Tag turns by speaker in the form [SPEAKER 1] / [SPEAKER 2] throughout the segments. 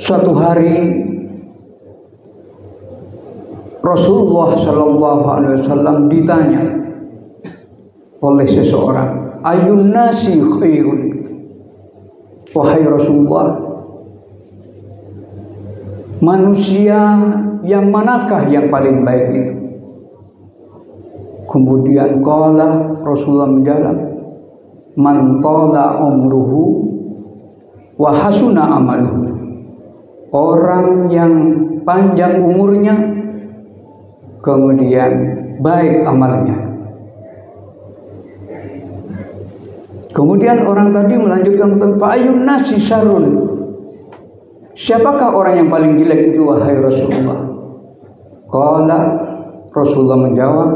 [SPEAKER 1] Suatu hari Rasulullah Shallallahu Alaihi Wasallam ditanya oleh seseorang, ayun nasi khairun, wahai Rasulullah, manusia yang manakah yang paling baik itu? Kemudian qala, Rasulullah menjawab, man tala umruhu wa hasuna amaluhu, orang yang panjang umurnya kemudian baik amalnya. Kemudian orang tadi melanjutkan pertanyaan, fa ayyun nasi syarrun, siapakah orang yang paling jelek itu wahai Rasulullah? Qala, Rasulullah menjawab,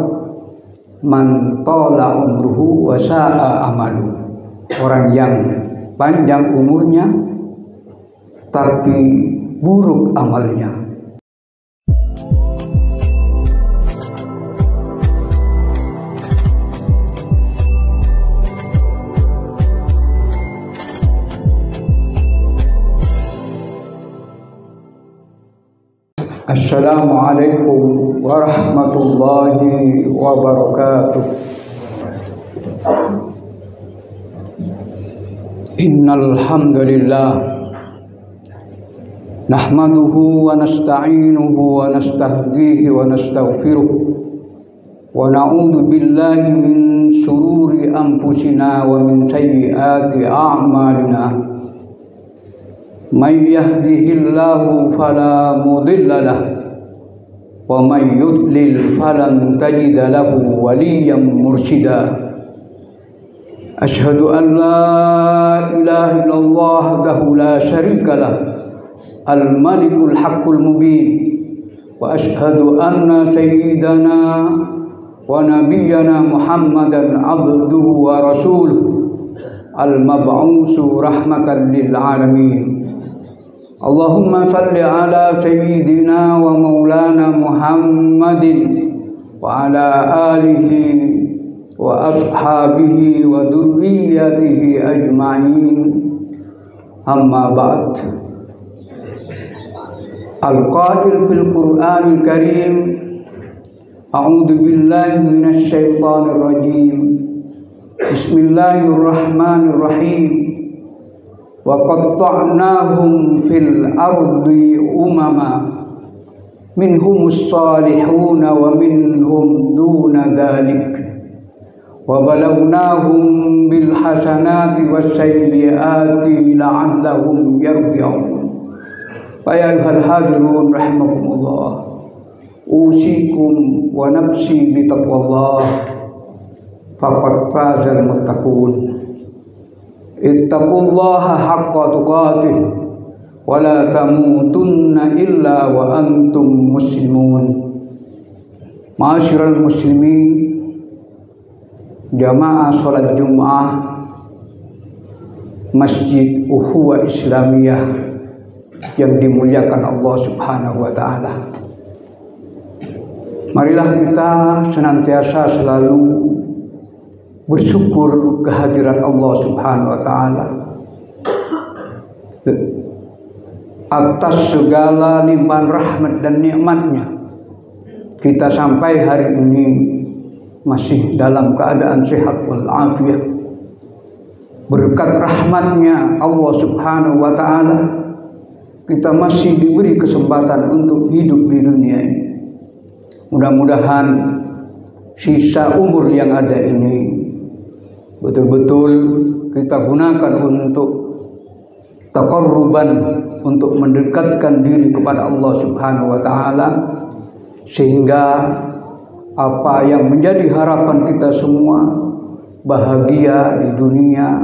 [SPEAKER 1] man tala umruhu wa sa'a amalu, orang yang panjang umurnya tapi buruk amalnya. Assalamualaikum warahmatullahi wabarakatuh. Innal hamdalillah nahmaduhu wa nasta'inuhu wa nastahdihi wa nastaghfiruh wa na'udzu billahi min shururi anfusina wa min sayyiati a'malina. Man yahdihillahu fala mudilla lahu wa man yudlil falan tajida lahu waliyyan mursyida. Asyhadu an la ilaha illallah wahdahu la syarika lah, al-malikul haqqul mubin, wa asyhadu anna sayyidana wa nabiyyana Muhammadan abduhu wa rasuluh, al-mab'usu rahmatan lil alamin. Allahumma salli ala sayyidina wa maulana Muhammadin wa ala alihi wa ashabihi wa dzurriyyatihi ajma'in. Amma ba'd. Al-qail fil Qur'anil Karim, a'udzu billahi minasy syaithanir rajim. Bismillahirrahmanirrahim. Wa qatta'nahum fil ardi umama minhumus salihuna wa minhum duna dhalik wa balawnahum bil hasanati was sayyiati la'allahum yarji'un. Ya ayyuhal hadirun rahimakumullah, usikum wa nafsi bi taqwallah, faqad fazal muttaqun. Ittaqullaha haqqa tuqatih wa la tamutunna illa wa antum muslimun. Ma'asyiral muslimin, jamaah salat Jumat Masjid Ukhuwah Islamiyah yang dimuliakan Allah Subhanahu wa taala. Marilah kita senantiasa selalu bersyukur kehadiran Allah Subhanahu wa taala atas segala limpahan rahmat dan nikmatnya. Kita sampai hari ini masih dalam keadaan sehat wal afiat. Berkat rahmatnya Allah Subhanahu wa taala, kita masih diberi kesempatan untuk hidup di dunia ini. Mudah-mudahan sisa umur yang ada ini betul-betul kita gunakan untuk taqarruban, untuk mendekatkan diri kepada Allah Subhanahu wa taala, sehingga apa yang menjadi harapan kita semua, bahagia di dunia,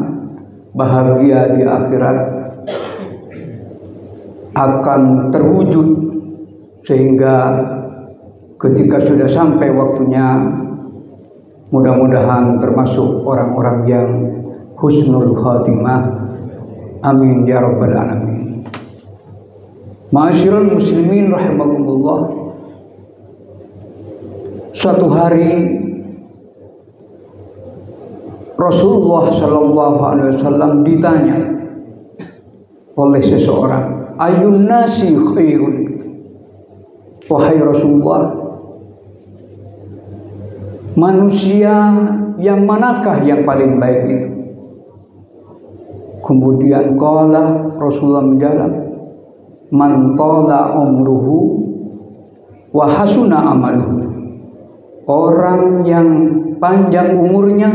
[SPEAKER 1] bahagia di akhirat, akan terwujud, sehingga ketika sudah sampai waktunya, mudah-mudahan termasuk orang-orang yang husnul khatimah. Amin ya rabbal alamin. Ma'asyiral muslimin rahimakumullah, suatu hari Rasulullah Shallallahu Alaihi Wasallam ditanya oleh seseorang, ayun nasi khairun. Wahai Rasulullah, manusia yang manakah yang paling baik itu? Kemudian qala, Rasulullah menjawab, man tala umruhu wa hasuna amaluhu. Orang yang panjang umurnya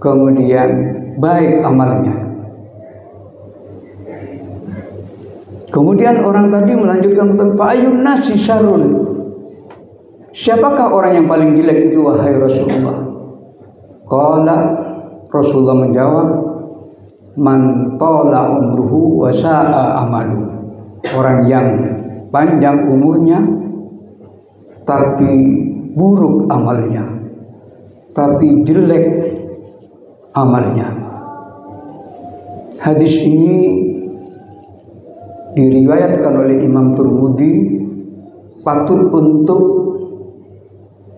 [SPEAKER 1] kemudian baik amalnya. Kemudian orang tadi melanjutkan, fa'ayun nasi syarrun. Siapakah orang yang paling jelek itu wahai Rasulullah? Qala, Rasulullah menjawab, man tala umruhu wa sa'a amalu. Orang yang panjang umurnya tapi buruk amalnya, tapi jelek amalnya. Hadis ini diriwayatkan oleh Imam Tirmidzi, patut untuk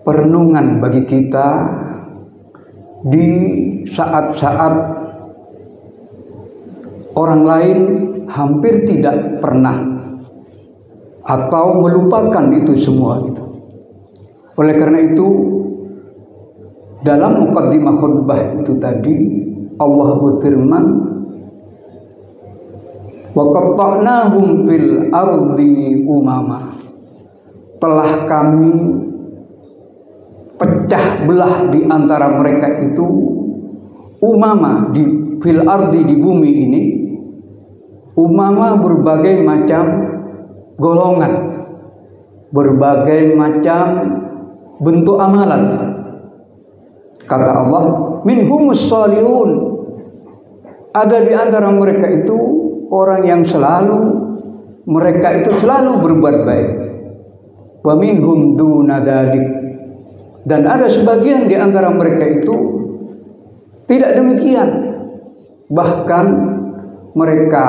[SPEAKER 1] perenungan bagi kita di saat-saat orang lain hampir tidak pernah atau melupakan itu semua gitu. Oleh karena itu, dalam muqaddimah khutbah itu tadi Allah berfirman, wa qatta'nahum fil ardi umama. Telah kami pecah belah di antara mereka itu umama, di fil ardi, di bumi ini. Umama berbagai macam golongan, berbagai macam bentuk amalan. Kata Allah, minhumus sholihun. Ada di antara mereka itu orang yang mereka itu selalu berbuat baik. Wa minhum duna dzalik. Dan ada sebagian di antara mereka itu tidak demikian. Bahkan mereka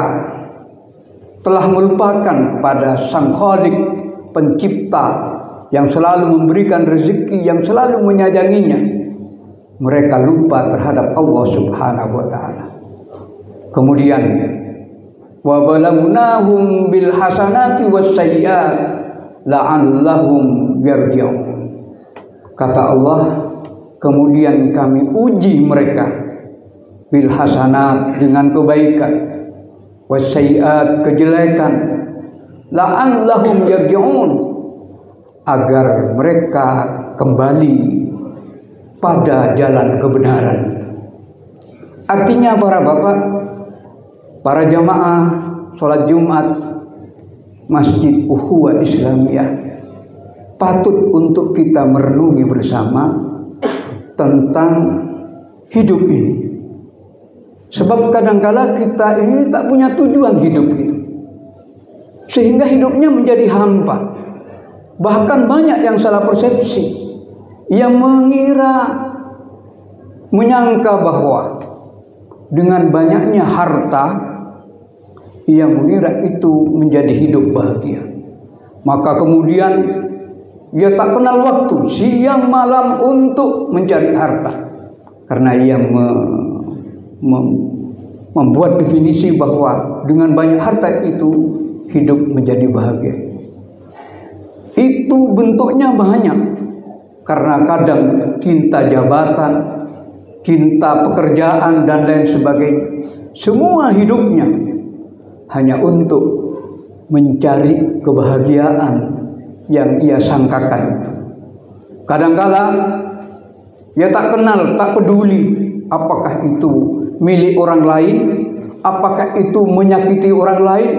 [SPEAKER 1] telah melupakan kepada Sang Khalik, pencipta yang selalu memberikan rezeki, yang selalu menyayanginya. Mereka lupa terhadap Allah Subhanahu wa taala. Kemudian wa balagunahum bil hasanati was sayyiat la'allahum yarji'un. Kata Allah, kemudian kami uji mereka bil hasanat, dengan kebaikan, was sayyiat, kejelekan, la'allahum yarji'un, agar mereka kembali pada jalan kebenaran. Artinya para bapak, para jamaah sholat Jumat Masjid Ukhuwah Islamiyah, patut untuk kita merenungi bersama tentang hidup ini. Sebab kadangkala kita ini tak punya tujuan hidup itu, sehingga hidupnya menjadi hampa. Bahkan banyak yang salah persepsi, yang menyangka bahwa dengan banyaknya harta, ia mengira itu menjadi hidup bahagia. Maka kemudian ia tak kenal waktu, siang malam untuk mencari harta, karena ia membuat definisi bahwa dengan banyak harta itu hidup menjadi bahagia. Itu bentuknya banyak, karena kadang cinta jabatan, cinta pekerjaan, dan lain sebagainya. Semua hidupnya hanya untuk mencari kebahagiaan yang ia sangkakan itu. Kadangkala ia tak kenal, tak peduli apakah itu milik orang lain, apakah itu menyakiti orang lain.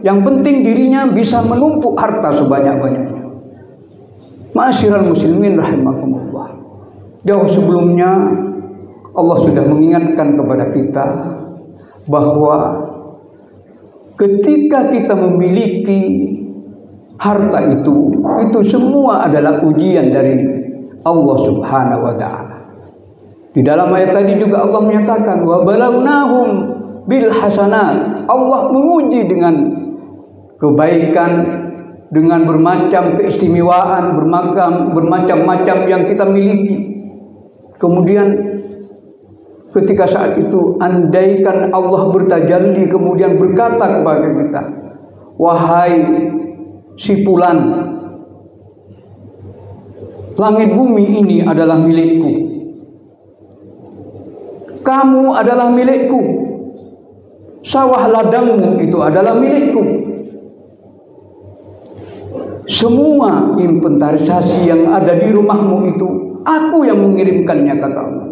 [SPEAKER 1] Yang penting dirinya bisa menumpuk harta sebanyak-banyaknya. Ma'asyiral muslimin rahimakumullah. Jauh sebelumnya Allah sudah mengingatkan kepada kita bahwa ketika kita memiliki harta itu semua adalah ujian dari Allah Subhanahu wa taala. Di dalam ayat tadi juga Allah menyatakan wa balawnahum bil hasanat. Allah menguji dengan kebaikan, dengan bermacam keistimewaan, bermacam-macam yang kita miliki. Kemudian ketika saat itu andaikan Allah bertajalli kemudian berkata kepada kita, wahai si fulan, langit bumi ini adalah milikku, kamu adalah milikku, sawah ladangmu itu adalah milikku, semua inventarisasi yang ada di rumahmu itu aku yang mengirimkannya, kata Allah.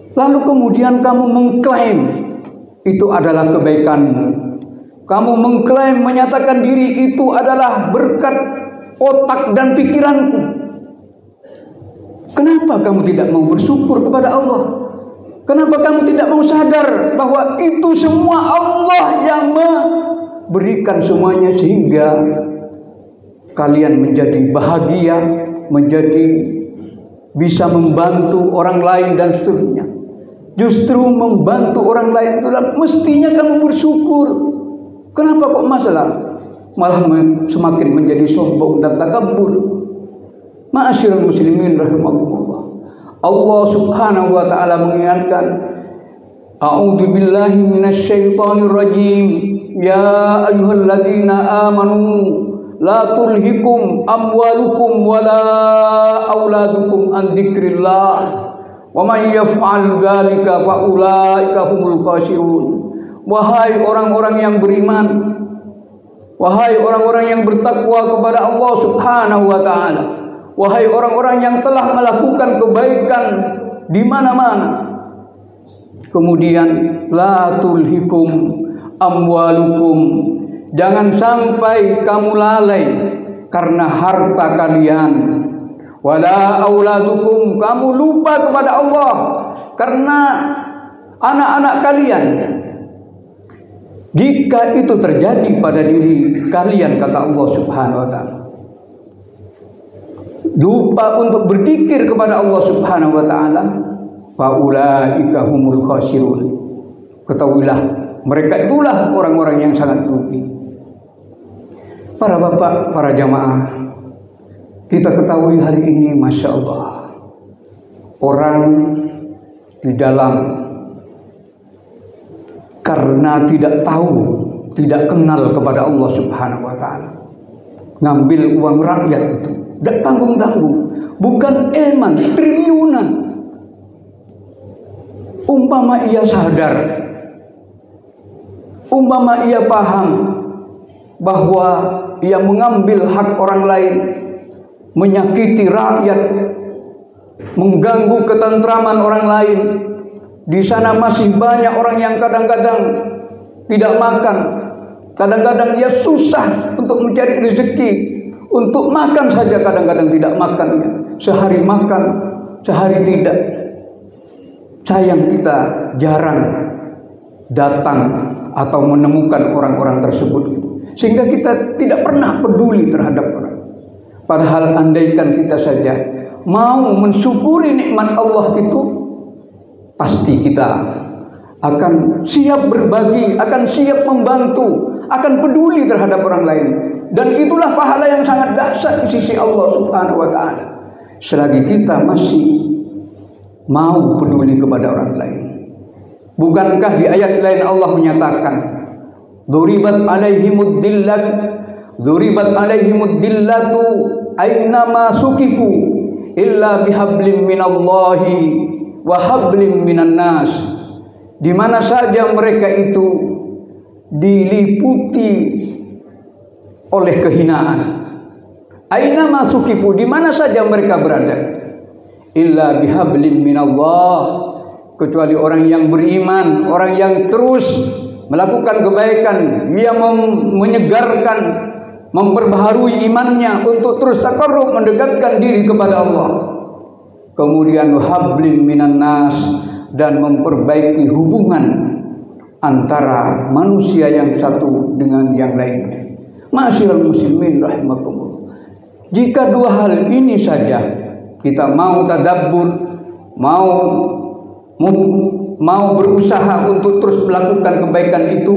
[SPEAKER 1] Lalu kemudian kamu mengklaim itu adalah kebaikanmu, kamu mengklaim menyatakan diri itu adalah berkat otak dan pikiranku. Kenapa kamu tidak mau bersyukur kepada Allah? Kenapa kamu tidak mau sadar bahwa itu semua Allah yang memberikan semuanya, sehingga kalian menjadi bahagia, menjadi bisa membantu orang lain dan seterusnya. Justru membantu orang lain itu mestinya kamu bersyukur. Kenapa kok malah semakin menjadi sombong dan takabur? Ma'asyiral muslimin rahimakumullah. Allah Subhanahu wa taala mengingatkan, a'udzu billahi minasyaitonir rajim. Ya ayyuhalladzina amanu la tulhikum amwalukum wala auladukum an dzikrillah wa may yaf'al dzalika fa ulaika humul khasirun. Wahai orang-orang yang beriman, wahai orang-orang yang bertakwa kepada Allah Subhanahu wa taala, wahai orang-orang yang telah melakukan kebaikan di mana-mana, kemudian la tulhikum amwalukum, jangan sampai kamu lalai karena harta kalian, wala auladukum, kamu lupa kepada Allah karena anak-anak kalian. Jika itu terjadi pada diri kalian, kata Allah Subhanahu wa taala, lupa untuk berzikir kepada Allah Subhanahu wa taala, fa ulaika humul khasirun, ketahuilah mereka itulah orang-orang yang sangat rugi. Para bapak, para jamaah, kita ketahui hari ini, masya Allah, orang di dalam karena tidak tahu, tidak kenal kepada Allah Subhanahu wa taala, ngambil uang rakyat itu, tidak tanggung-tanggung, bukan eman, triliunan. Umpama ia sadar, umpama ia paham bahwa ia mengambil hak orang lain, menyakiti rakyat, mengganggu ketentraman orang lain. Di sana masih banyak orang yang kadang-kadang tidak makan, kadang-kadang dia susah untuk mencari rezeki, untuk makan saja kadang-kadang tidak makan, sehari makan, sehari tidak. Sayang kita jarang datang atau menemukan orang-orang tersebut gitu. Sehingga kita tidak pernah peduli terhadap orang. Padahal andaikan kita saja mau mensyukuri nikmat Allah itu, pasti kita akan siap berbagi, akan siap membantu, akan peduli terhadap orang lain. Dan itulah pahala yang sangat dahsyat di sisi Allah Subhanahu wa taala. Selagi kita masih mau peduli kepada orang lain. Bukankah di ayat lain Allah menyatakan, Duribat alaihimud dillatu aynama sukifu illa bihablim minallahi wa hablim minan nas. Di mana saja mereka itu diliputi oleh kehinaan, aynama sukifu, di mana saja mereka berada, illa bihablim minallah, kecuali orang yang beriman, orang yang terus melakukan kebaikan, dia menyegarkan, memperbaharui imannya untuk terus taqarrub, mendekatkan diri kepada Allah. Kemudian hablim minan nas, dan memperbaiki hubungan antara manusia yang satu dengan yang lainnya. Ma'asyiral muslimin rahimakumullah. Jika dua hal ini saja kita mau tadabbur, mau berusaha untuk terus melakukan kebaikan itu,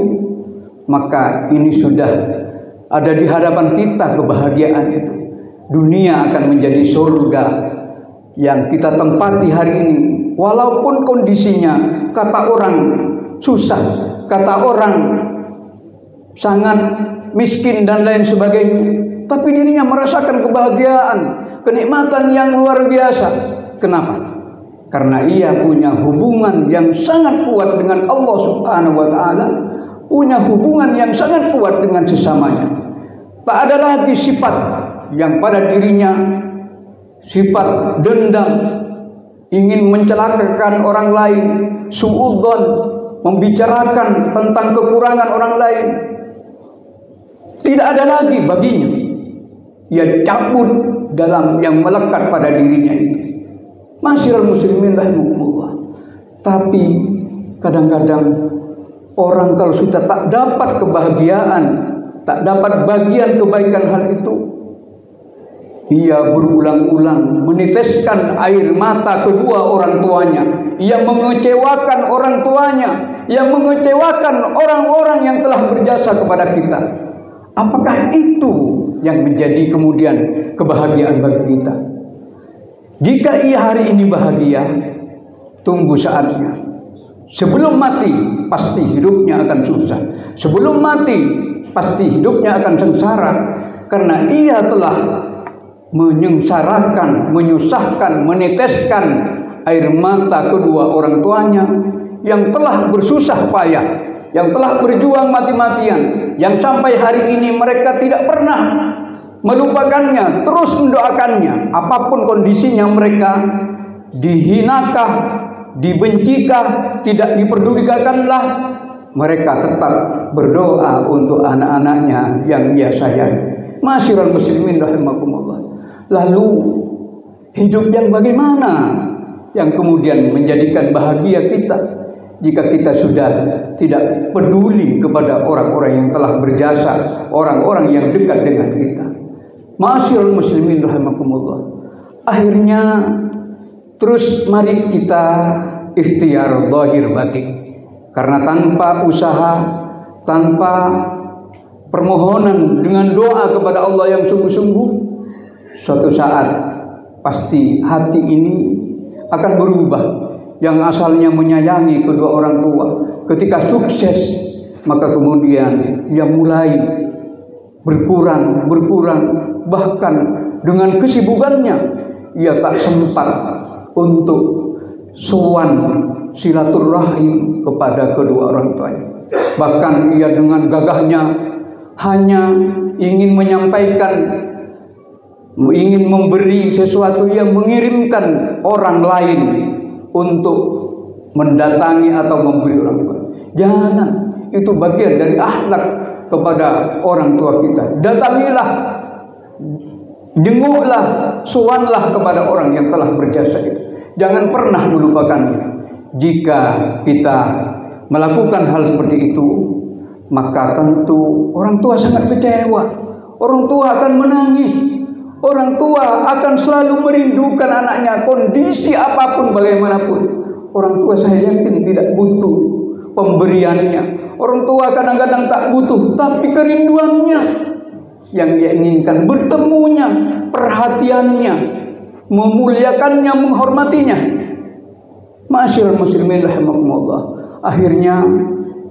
[SPEAKER 1] maka ini sudah ada di hadapan kita kebahagiaan itu. Dunia akan menjadi surga yang kita tempati hari ini. walaupun kondisinya kata orang susah, kata orang sangat miskin dan lain sebagainya, tapi dirinya merasakan kebahagiaan, kenikmatan yang luar biasa. Kenapa? Karena ia punya hubungan yang sangat kuat dengan Allah Subhanahu wa Ta'ala, punya hubungan yang sangat kuat dengan sesamanya. Tak ada lagi sifat yang pada dirinya sifat dendam, ingin mencelakakan orang lain, suudzon, membicarakan tentang kekurangan orang lain. Tidak ada lagi baginya. Ia cabut dalam yang melekat pada dirinya itu. Masyiral muslimin rahimakumullah. Tapi kadang-kadang orang kalau sudah tak dapat kebahagiaan, tak dapat bagian kebaikan hal itu, ia berulang-ulang meneteskan air mata kedua orang tuanya. Ia mengecewakan orang tuanya, ia mengecewakan orang-orang yang telah berjasa kepada kita. Apakah itu yang menjadi kemudian kebahagiaan bagi kita? Jika ia hari ini bahagia, tunggu saatnya. Sebelum mati, pasti hidupnya akan susah. Sebelum mati, pasti hidupnya akan sengsara. Karena ia telah menyengsarakan, menyusahkan, meneteskan air mata kedua orang tuanya yang telah bersusah payah, yang telah berjuang mati-matian, yang sampai hari ini mereka tidak pernah melupakannya, terus mendoakannya. Apapun kondisinya mereka, dihinakah, dibencikah, tidak diperdulikanlah, mereka tetap berdoa untuk anak-anaknya yang ia sayangi. Masyiral muslimin rahimakumullah. Lalu hidup yang bagaimana yang kemudian menjadikan bahagia kita jika kita sudah tidak peduli kepada orang-orang yang telah berjasa, orang-orang yang dekat dengan kita? Masyiral muslimin rahimakumullah. Akhirnya terus mari kita ikhtiar zahir batin. Karena tanpa usaha, tanpa permohonan dengan doa kepada Allah yang sungguh-sungguh, suatu saat pasti hati ini akan berubah. Yang asalnya menyayangi kedua orang tua, ketika sukses, maka kemudian ia mulai berkurang, bahkan dengan kesibukannya ia tak sempat untuk sowan silaturahim kepada kedua orang tuanya. Bahkan ia dengan gagahnya hanya ingin menyampaikan, ingin memberi sesuatu, yang mengirimkan orang lain untuk mendatangi atau memberi orang tua. Jangan, itu bagian dari akhlak kepada orang tua kita. Datangilah, jenguklah, sowanlah kepada orang yang telah berjasa itu. Jangan pernah melupakannya. Jika kita melakukan hal seperti itu, maka tentu orang tua sangat kecewa. Orang tua akan menangis. Orang tua akan selalu merindukan anaknya, kondisi apapun bagaimanapun. Orang tua saya yakin tidak butuh pemberiannya. Orang tua kadang-kadang tak butuh, tapi kerinduannya yang dia inginkan, bertemunya, perhatiannya, memuliakannya, menghormatinya. Masyiral muslimin rahimakumullah. Akhirnya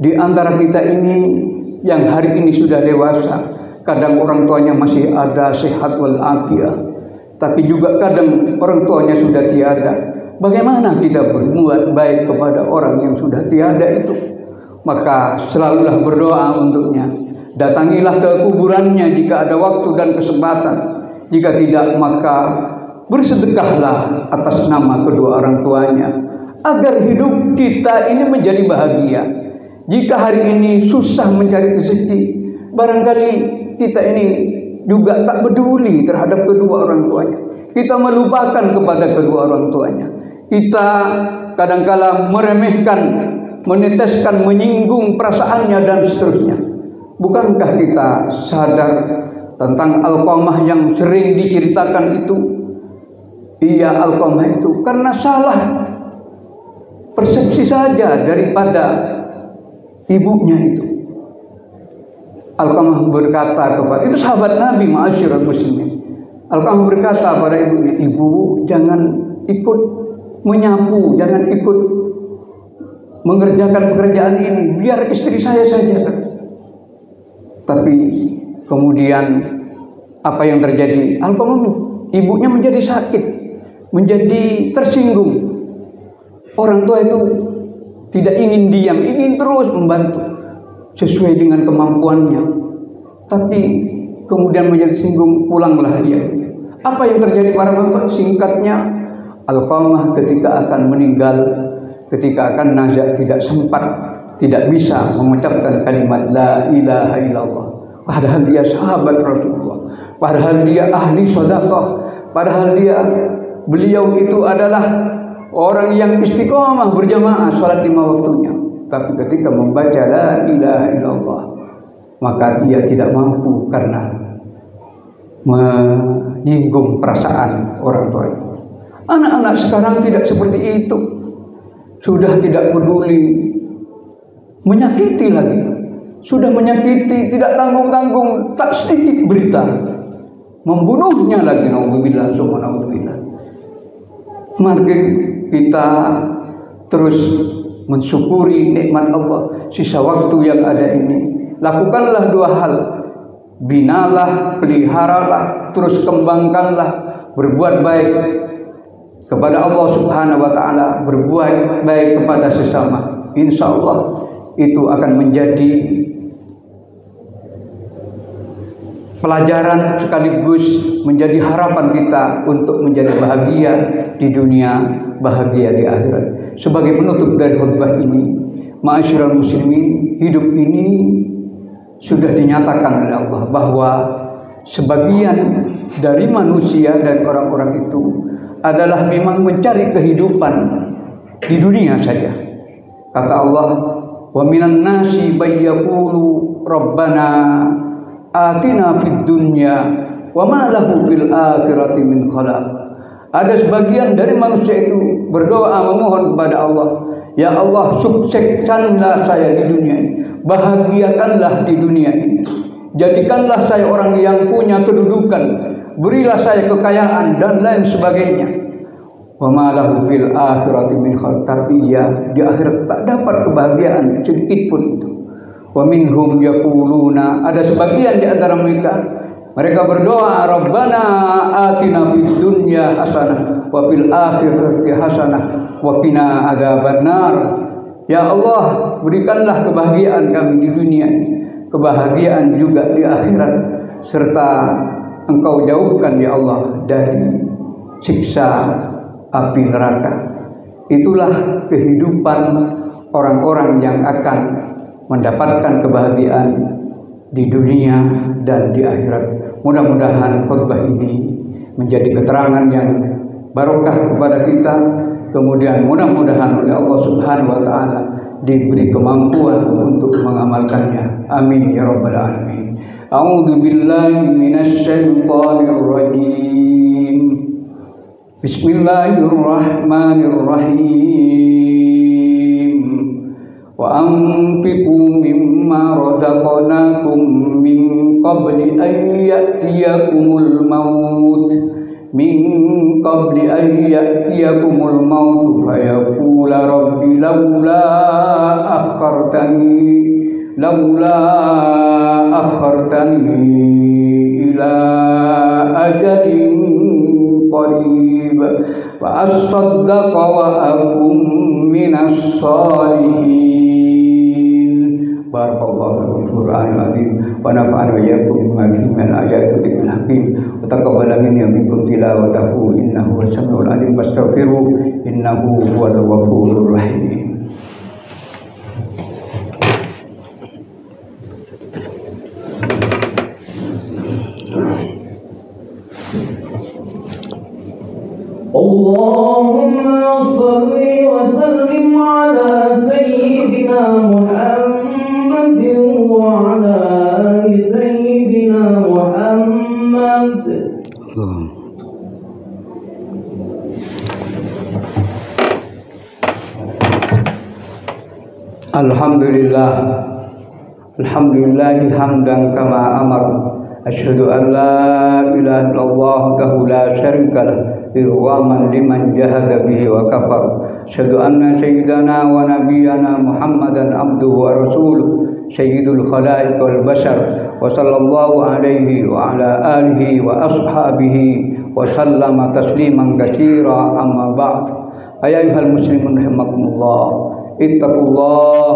[SPEAKER 1] di antara kita ini yang hari ini sudah dewasa, kadang orang tuanya masih ada sehat walafiat, tapi juga kadang orang tuanya sudah tiada. Bagaimana kita berbuat baik kepada orang yang sudah tiada itu? Maka selalulah berdoa untuknya. Datangilah ke kuburannya jika ada waktu dan kesempatan. Jika tidak, maka bersedekahlah atas nama kedua orang tuanya, agar hidup kita ini menjadi bahagia. Jika hari ini susah mencari rezeki, barangkali kita ini juga tak peduli terhadap kedua orang tuanya. Kita melupakan kepada kedua orang tuanya. Kita kadangkala meremehkan, meneteskan, menyinggung perasaannya dan seterusnya. Bukankah kita sadar tentang Alqamah yang sering diceritakan itu? Iya, Alqamah itu karena salah persepsi saja daripada ibunya itu. Alqamah berkata kepada, itu sahabat Nabi, ma'asyiral muslimin. Alqamah berkata pada ibunya, ibu jangan ikut menyapu, jangan ikut mengerjakan pekerjaan ini, biar istri saya saja. Tapi kemudian apa yang terjadi? Alqamah, ibunya menjadi sakit, menjadi tersinggung. Orang tua itu tidak ingin diam, ingin terus membantu sesuai dengan kemampuannya. Tapi kemudian menjadi singgung, pulanglah ia. Apa yang terjadi para bapak? Singkatnya, Alqamah ketika akan meninggal, ketika akan nazak, tidak sempat, tidak bisa mengucapkan kalimat la ilaha illallah. Padahal dia sahabat Rasulullah, padahal dia ahli sedekah, padahal beliau itu adalah orang yang istiqomah berjamaah salat 5 waktunya. Tapi ketika membaca la ilaha illallah, maka dia tidak mampu karena menyinggung perasaan orang tua. Anak-anak sekarang tidak seperti itu, sudah tidak peduli, menyakiti lagi, sudah menyakiti, tidak tanggung-tanggung, tak sedikit berita, membunuhnya lagi. Naudzubillah, summa naudzubillah. Mari kita terus mensyukuri nikmat Allah. Sisa waktu yang ada ini, lakukanlah 2 hal: binalah, peliharalah, terus kembangkanlah, berbuat baik kepada Allah Subhanahu wa ta'ala, berbuat baik kepada sesama. Insya Allah itu akan menjadi pelajaran sekaligus menjadi harapan kita untuk menjadi bahagia di dunia, bahagia di akhirat. Sebagai penutup dari khutbah ini, ma'asyiral muslimin, hidup ini sudah dinyatakan oleh Allah bahwa sebagian dari manusia dan orang-orang itu adalah memang mencari kehidupan di dunia saja. Kata Allah, wa minan nasi bayyaqulu rabbana atina fid dunya wa ma lahu fil akhirati min khalaq. Ada sebagian dari manusia itu berdoa memohon kepada Allah, ya Allah, sukseskanlah saya di dunia ini, bahagiakanlah di dunia ini, jadikanlah saya orang yang punya kedudukan, berilah saya kekayaan dan lain sebagainya. Wa ma lahu fil akhirati min khalaq. Tapi ya, di akhirat tak dapat kebahagiaan sedikit pun itu. Wa minhum yaquluna, ada sebagian di antara mereka berdoa, Rabbana atina fid dunya hasanah wa fil akhirati hasanah wa qina adzabannar. Ya Allah, berikanlah kebahagiaan kami di dunia, kebahagiaan juga di akhirat, serta Engkau jauhkan ya Allah dari siksa api neraka. Itulah kehidupan orang-orang yang akan mendapatkan kebahagiaan di dunia dan di akhirat. Mudah-mudahan khutbah ini menjadi keterangan yang barokah kepada kita. Kemudian mudah-mudahan oleh Allah Subhanahu wa ta'ala diberi kemampuan untuk mengamalkannya. Amin ya rabbal alamin. A'udzu billahi minasy syaithanir rajim. Bismillahirrahmanirrahim. Wa anfiqu mimma razaqnakum min qabli an ya'tiyakumul maut fayaqula rabbi laula akhartani ila ajalin qarib wa asaddaqa wa akum minas salihin. Barakallahu fil Qur'anil azim wa nafa'ana wa iyyakum bima fihi min ayati wa dzikril hakim wa taqabbala minni wa minkum tilawatahu innahu was-sami'ul alim wastaghfiruhu innahu huwal ghafurur rahim.
[SPEAKER 2] Allahumma salli wa sallim ala sayyidina Muhammadin wa ala ali sayyidina Muhammad.
[SPEAKER 1] Alhamdulillah, alhamdulillahi hamdan kama amar. Asyhadu an la ilaha illallah wahdahu la syarika lah irwaman liman jahada bihi wa kafar. Asyhadu anna sayyidana wa nabiyyana Muhammadan abduhu wa rasuluh sayyidul khalaiq wal bashar wa sallallahu alaihi wa ala alihi wa ashabihi wa sallama tasliman katsira amma ba'd. Ayyuhal muslimun rahimakumullah, ittaqullah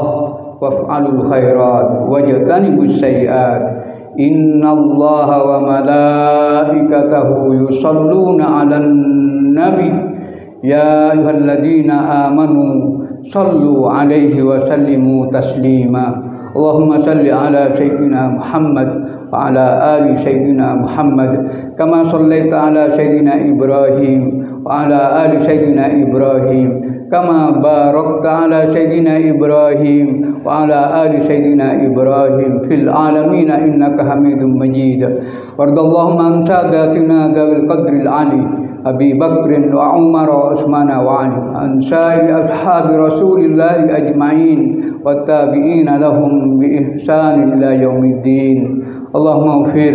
[SPEAKER 1] waf'alul khairat wajtanibus sayyi'at. Innallaha wa malaikatahu yusalluna 'alan nabi ya ayyuhalladzina amanu sallu 'alaihi wa sallimu taslima. Allahumma salli ala sayyidina Muhammad wa ala ali sayyidina Muhammad kama sallaita ala sayyidina Ibrahim wa ala ali sayyidina Ibrahim kama barakta ala sayyidina Ibrahim wa ala ali sayyidina Ibrahim fil alamin innaka Hamidum Majid. Wardallahumma an sadatina dzawil qadril ali Abi Bakr wa Umar wa Utsman wa Ali an sairi ashabi Rasulillah ajma'in wa tabi'ina lahum bi ihsan ila yaumiddin. Allahumma ighfir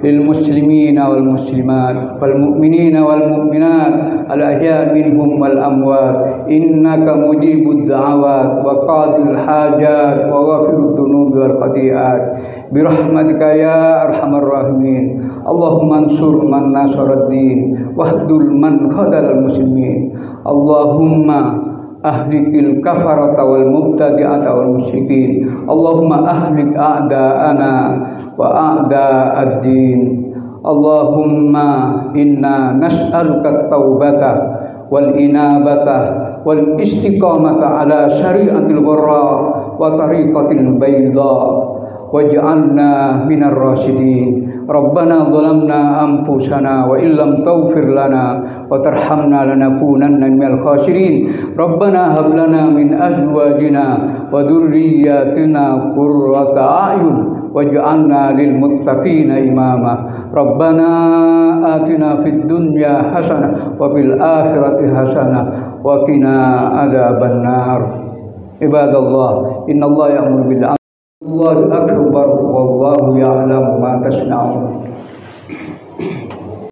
[SPEAKER 1] lil muslimina wal muslimat wal mu'minina wal mu'minat al ahya' minhum wal amwat innaka mujibud da'awat wa qadil hajat wa ghafirud dunubi wal khati'at bi rahmatika ya arhamar rahimin. Allahumma ansur man nasaraddin wahdul man khadal muslimin. Allahumma ahlikil kafarata wal mubtadi'ata wal musyrikin. Allahumma ahlik a'da'ana wa a'da'ad-din. Allahumma inna nas'aluka at-taubata wal inabata wal istiqamata ala syari'atil barra wa tariqatil bayda waj'alna minar rasyidin. Rabbana zalamna anfusana wa illam taghfir lana wa tarhamna lanakunanna minal khasirin. Rabbana hab lana min azwajina wa dhurriyyatina qurrata a'yun waj'alna lil muttaqina imama. Rabbana atina fid dunya hasanah wa fil akhirati hasanah wa qina adzabannar. Ibadallah, innallaha ya'muru bil Allahu akbar wallahu ya'lamu ma tasna'un.